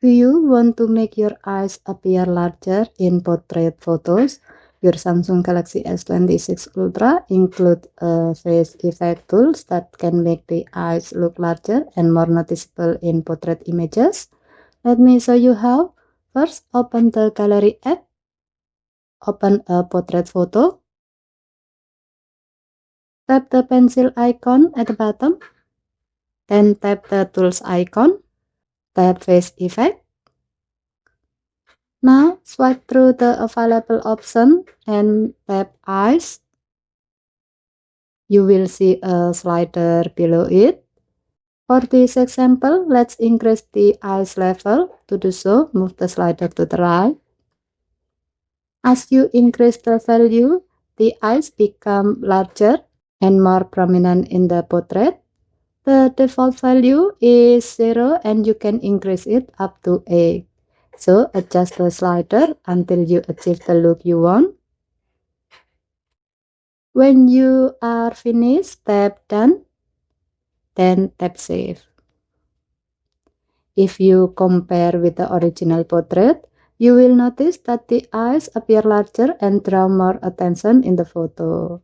Do you want to make your eyes appear larger in portrait photos? Your Samsung Galaxy S26 Ultra includes a face effect tools that can make the eyes look larger and more noticeable in portrait images. Let me show you how. First, open the Gallery app. Open a portrait photo. Tap the pencil icon at the bottom. Then tap the tools icon. Tap face effect. Now swipe through the available option and tap eyes. You will see a slider below it. For this example, let's increase the eyes level. To do so, move the slider to the right. As you increase the value, the eyes become larger and more prominent in the portrait. The default value is 0 and you can increase it up to 8. So adjust the slider until you achieve the look you want. When you are finished, tap done, then tap save. If you compare with the original portrait, you will notice that the eyes appear larger and draw more attention in the photo.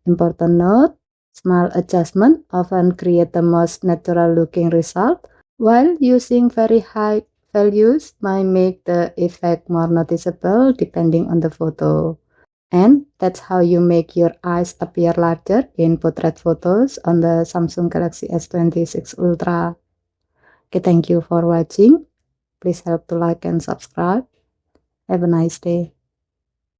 Important note, small adjustment often create the most natural looking result, while using very high values might make the effect more noticeable depending on the photo. And that's how you make your eyes appear larger in portrait photos on the Samsung Galaxy S26 Ultra. Okay, thank you for watching. Please help to like and subscribe. Have a nice day.